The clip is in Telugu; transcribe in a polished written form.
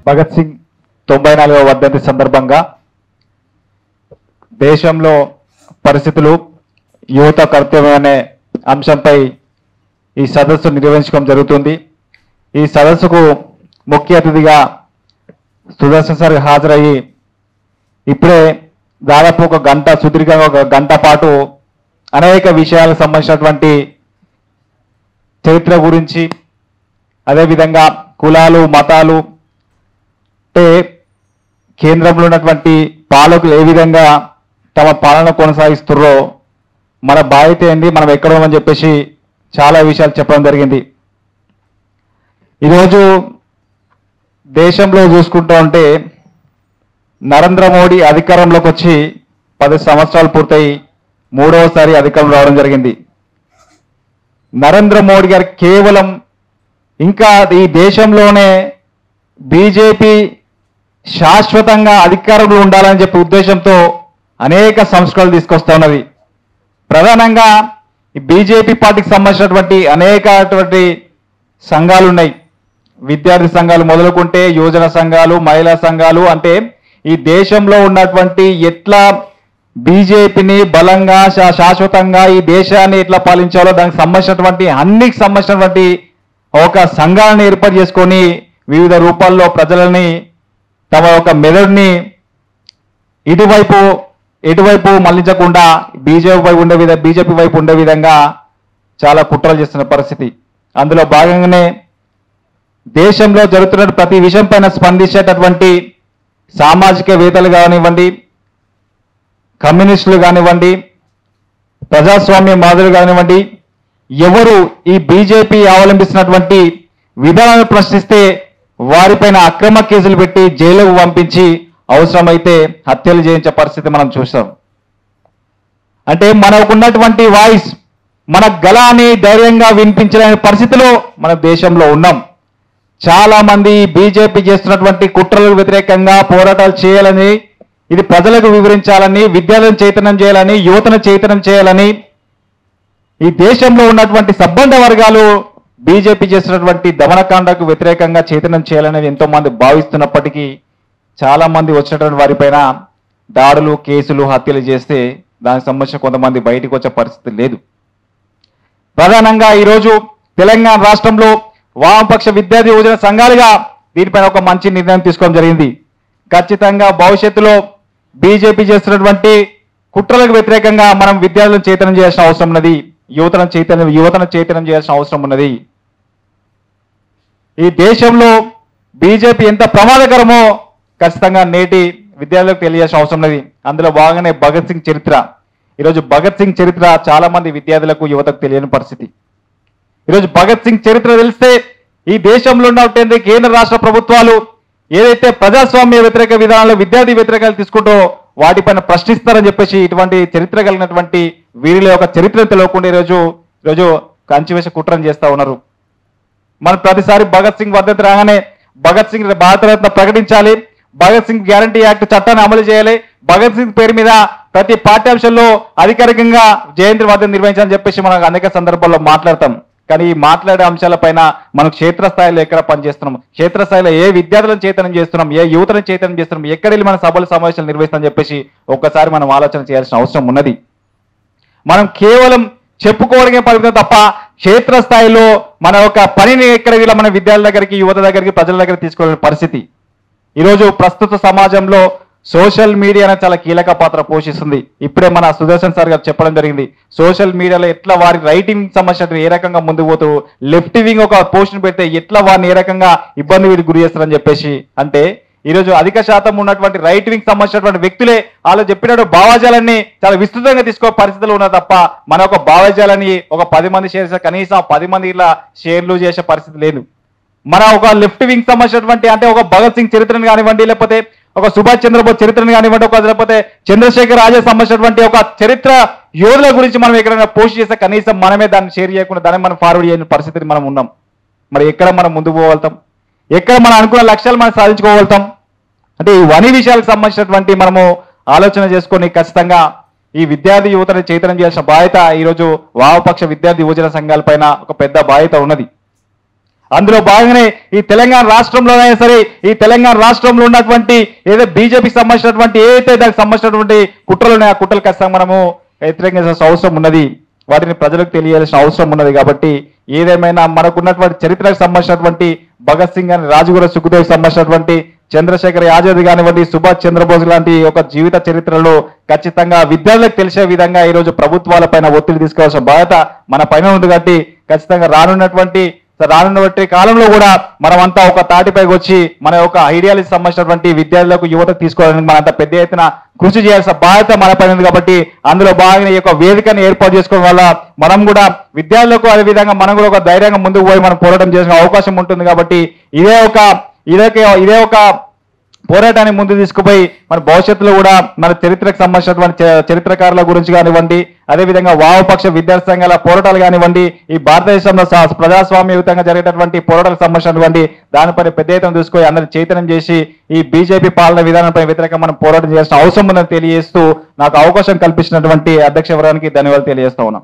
భగత్ సింగ్ 94వ వర్ధంతి సందర్భంగా దేశంలో పరిస్థితులు యువత కర్తవ్యం అనే అంశంపై ఈ సదస్సు నిర్వహించడం జరుగుతుంది. ఈ సదస్సుకు ముఖ్య అతిథిగా సుదర్శన్ సార్ హాజరయ్యి ఇప్పుడే దాదాపు ఒక గంట సుదీర్ఘంగా ఒక గంట పాటు అనేక విషయాలకు సంబంధించినటువంటి చరిత్ర గురించి, అదేవిధంగా కులాలు మతాలు అంటే కేంద్రంలో ఉన్నటువంటి పాలకులు ఏ విధంగా తమ పాలన కొనసాగిస్తున్నారో మన బాధ్యత ఏంది, మనం ఎక్కడ ఉన్నామని చెప్పేసి చాలా విషయాలు చెప్పడం జరిగింది. ఈరోజు దేశంలో చూసుకుంటూ ఉంటే నరేంద్ర మోడీ అధికారంలోకి వచ్చి 10 సంవత్సరాలు పూర్తయి 3వసారి అధికారం రావడం జరిగింది. నరేంద్ర మోడీ గారు కేవలం ఇంకా ఈ దేశంలోనే బీజేపీ శాశ్వతంగా అధికారంలో ఉండాలని చెప్పే ఉద్దేశంతో అనేక సంస్కరణలు తీసుకొస్తా ఉన్నది. ప్రధానంగా ఈ బీజేపీ పార్టీకి సంబంధించినటువంటి అనేకటువంటి సంఘాలు ఉన్నాయి. విద్యార్థి సంఘాలు మొదలుకుంటే యువజన సంఘాలు, మహిళా సంఘాలు, అంటే ఈ దేశంలో ఉన్నటువంటి ఎట్లా బీజేపీని బలంగా శాశ్వతంగా ఈ దేశాన్ని ఎట్లా పాలించాలో దానికి సంబంధించినటువంటి అన్నికి సంబంధించినటువంటి ఒక సంఘాలను ఏర్పాటు చేసుకొని వివిధ రూపాల్లో ప్రజలని తమ యొక్క మెదడుని ఎటువైపు మళ్లించకుండా బీజేపీ వైపు ఉండే విధంగా చాలా కుట్రలు చేస్తున్న పరిస్థితి. అందులో భాగంగానే దేశంలో జరుగుతున్న ప్రతి విషయం పైన స్పందించేటటువంటి సామాజికవేత్తలు కానివ్వండి, కమ్యూనిస్టులు కానివ్వండి, ప్రజాస్వామ్య మాదులు కానివ్వండి, ఎవరు ఈ బీజేపీ అవలంబిస్తున్నటువంటి విధానాలను ప్రశ్నిస్తే వారిపైన అక్రమ కేసులు పెట్టి జైలుకు పంపించి అవసరమైతే హత్యలు చేయించే పరిస్థితి మనం చూసాం. అంటే మనకున్నటువంటి వాయిస్, మన గళాన్ని ధైర్యంగా వినిపించలేని పరిస్థితిలో మన దేశంలో ఉన్నాం. చాలా మంది బీజేపీ చేస్తున్నటువంటి కుట్రలకు వ్యతిరేకంగా పోరాటాలు చేయాలని, ఇది ప్రజలకు వివరించాలని, విద్యార్థులను చైతన్యం చేయాలని, యువతను చైతన్యం చేయాలని, ఈ దేశంలో ఉన్నటువంటి సబ్బండ వర్గాలు బీజేపీ చేస్తున్నటువంటి దమనకాండకు వ్యతిరేకంగా చైతన్యం చేయాలనేది ఎంతో మంది భావిస్తున్నప్పటికీ చాలా మంది వచ్చినటువంటి వారిపైన దాడులు, కేసులు, హత్యలు చేస్తే దానికి సంబంధించిన కొంతమంది బయటకు వచ్చే పరిస్థితి లేదు. ప్రధానంగా ఈరోజు తెలంగాణ రాష్ట్రంలో వామపక్ష విద్యార్థి యువజన సంఘాలుగా దీనిపైన ఒక మంచి నిర్ణయం తీసుకోవడం జరిగింది. ఖచ్చితంగా భవిష్యత్తులో బీజేపీ చేస్తున్నటువంటి కుట్రలకు వ్యతిరేకంగా మనం విద్యార్థులను చైతన్యం చేయాల్సిన అవసరం ఉన్నది, యువతను చైతన్యం చేయాల్సిన అవసరం ఉన్నది. ఈ దేశంలో బీజేపీ ఎంత ప్రమాదకరమో ఖచ్చితంగా నేటి విద్యార్థులకు తెలియాల్సిన అవసరం ఉన్నది. అందులో భాగంగానే భగత్ సింగ్ చరిత్ర. ఈరోజు భగత్ సింగ్ చరిత్ర చాలా మంది విద్యార్థులకు, యువతకు తెలియని పరిస్థితి. ఈరోజు భగత్ సింగ్ చరిత్ర తెలిస్తే ఈ దేశంలో ఉన్నటువంటి కేంద్ర రాష్ట్ర ప్రభుత్వాలు ఏదైతే ప్రజాస్వామ్య వ్యతిరేక విధానాలు, విద్యార్థి వ్యతిరేకాలు తీసుకుంటూ వాటిపైన ప్రశ్నిస్తారని చెప్పేసి ఇటువంటి చరిత్ర కలిగినటువంటి వీరిలో ఒక చరిత్రను తెలియకుండా ఈరోజు కంచివేశ కుట్రను చేస్తా ఉన్నారు. మనం ప్రతిసారి భగత్ సింగ్ వర్ధంతి రాగానే భగత్ సింగ్ భారతరత్న ప్రకటించాలి, భగత్ సింగ్ గ్యారంటీ యాక్ట్ చట్టాన్ని అమలు చేయాలి, భగత్ సింగ్ పేరు మీద ప్రతి పాఠ్యాంశంలో అధికారికంగా జయంతి వర్ధంతి నిర్వహించాలని చెప్పేసి మనం అనేక సందర్భాల్లో మాట్లాడతాం. కానీ ఈ మాట్లాడే అంశాలపైన మనం క్షేత్రస్థాయిలో ఎక్కడ పనిచేస్తున్నాం, క్షేత్రస్థాయిలో ఏ విద్యార్థులను చైతన్యం చేస్తున్నాం, ఏ యువతను చైతన్యం చేస్తున్నాం, ఎక్కడ వెళ్ళి మన సభలు సమావేశాలు నిర్వహిస్తామని చెప్పేసి ఒక్కసారి మనం ఆలోచన చేయాల్సిన అవసరం ఉన్నది. మనం కేవలం చెప్పుకోవడమే పరిమితం తప్ప క్షేత్రస్థాయిలో మన యొక్క పనిని ఎక్కడ వీళ్ళ మన విద్యార్థుల దగ్గరికి, యువత దగ్గరికి, ప్రజల దగ్గర తీసుకోవాలని పరిస్థితి. ఈరోజు ప్రస్తుత సమాజంలో సోషల్ మీడియా అనేది చాలా కీలక పాత్ర పోషిస్తుంది. ఇప్పుడే మన సుదర్శన్ సార్ గారు చెప్పడం జరిగింది, సోషల్ మీడియాలో ఎట్లా వారి రైటింగ్ సంబంధించిన ఏ రకంగా ముందుకు పోతూ లెఫ్ట్ వింగ్ ఒక పోస్ట్ పెడితే ఎట్లా వారిని ఏ రకంగా ఇబ్బంది వీరికి గురి చేస్తారని చెప్పేసి. అంటే ఈరోజు అధిక శాతం ఉన్నటువంటి రైట్ వింగ్ సంబంధించినటువంటి వ్యక్తులే వాళ్ళు చెప్పినట్టు భావజాలాన్ని చాలా విస్తృతంగా తీసుకో పరిస్థితులు ఉన్నా తప్ప మన ఒక భావజాలాన్ని ఒక 10 మంది షేర్ చేసే, కనీసం 10 మంది ఇలా షేర్లు చేసే పరిస్థితి లేదు. మన ఒక లెఫ్ట్ వింగ్ సంబంధించినటువంటి అంటే ఒక భగత్ సింగ్ చరిత్రను కానివ్వండి, లేకపోతే ఒక సుభాష్ చంద్రబోస్ చరిత్రను కానివ్వండి, లేకపోతే చంద్రశేఖర్ ఆజాద్ సంబంధించినటువంటి ఒక చరిత్ర యోధుల గురించి మనం ఎక్కడైనా పోస్ట్ చేస్తే కనీసం మనమే దాన్ని షేర్ చేయకుండా దాన్ని మనం ఫార్వర్డ్ చేయని పరిస్థితిని మనం ఉన్నాం. మరి ఎక్కడ మనం ముందుకు పోగలుగుతాం, ఎక్కడ మనం అనుకున్న లక్ష్యాలు మనం సాధించుకోగలుగుతాం? అంటే ఇవన్నీ విషయాలకు సంబంధించినటువంటి మనము ఆలోచన చేసుకొని ఖచ్చితంగా ఈ విద్యార్థి యువతని చైతన్యం చేయాల్సిన బాధ్యత ఈరోజు వామపక్ష విద్యార్థి యువజన సంఘాలపైన ఒక పెద్ద బాధ్యత ఉన్నది. అందులో భాగంగానే ఈ తెలంగాణ రాష్ట్రంలోనైనా సరే ఈ తెలంగాణ రాష్ట్రంలో ఉన్నటువంటి ఏదో బీజేపీకి సంబంధించినటువంటి ఏదైతే దానికి సంబంధించినటువంటి కుట్రలు ఉన్నాయో ఆ కుట్రలు ఖచ్చితంగా మనము వ్యతిరేకించాల్సిన అవసరం ఉన్నది, వాటిని ప్రజలకు తెలియాల్సిన అవసరం ఉన్నది. కాబట్టి ఏదేమైనా మనకున్నటువంటి చరిత్రకు సంబంధించినటువంటి భగత్ సింగ్ అని రాజగురు సుఖదేవ్ సంబంధించినటువంటి చంద్రశేఖర్ ఆజాద్ కానివ్వండి, సుభాష్ చంద్రబోస్ లాంటి ఒక జీవిత చరిత్రలో ఖచ్చితంగా విద్యార్థులకు తెలిసే విధంగా ఈరోజు ప్రభుత్వాల పైన ఒత్తిడి తీసుకోవాల్సిన బాధ్యత మన పైన ఉంది. కాబట్టి ఖచ్చితంగా రానున్నటువంటి కాలంలో కూడా మనమంతా ఒక తాటిపైకి వచ్చి మన యొక్క ఐడియాలజీ సంబంధించినటువంటి విద్యార్థులకు యువతకు తీసుకోవడానికి మనంతా పెద్ద ఎత్తున కృషి చేయాల్సిన బాధ్యత మన పైన ఉంది. కాబట్టి అందులో భాగంగా ఈ యొక్క వేదికను ఏర్పాటు చేసుకోవడం వల్ల మనం కూడా విద్యార్థులకు అదే విధంగా మనం కూడా ఒక ధైర్యంగా ముందుకు పోయి మనం పోరాటం చేసిన అవకాశం ఉంటుంది. కాబట్టి ఇదే ఒక పోరాటాన్ని ముందు తీసుకుపోయి మన భవిష్యత్తులో కూడా మన చరిత్రకు సంబంధించినటువంటి చరిత్రకారుల గురించి కానివ్వండి, అదేవిధంగా వామపక్ష విద్యార్థి సంఘాల పోరాటాలు కానివ్వండి, ఈ భారతదేశంలో ప్రజాస్వామ్యయుతంగా జరిగేటటువంటి పోరాటాలకు సంబంధించినటువంటి దానిపై పెద్ద ఎత్తున తీసుకొని అందరిని చైతన్యం చేసి ఈ బీజేపీ పాలన విధానంపై వ్యతిరేకంగా మనం పోరాటం చేయాల్సిన అవసరం ఉందని తెలియజేస్తూ నాకు అవకాశం కల్పించినటువంటి అధ్యక్ష వర్గానికి ధన్యవాదాలు తెలియజేస్తా ఉన్నాం.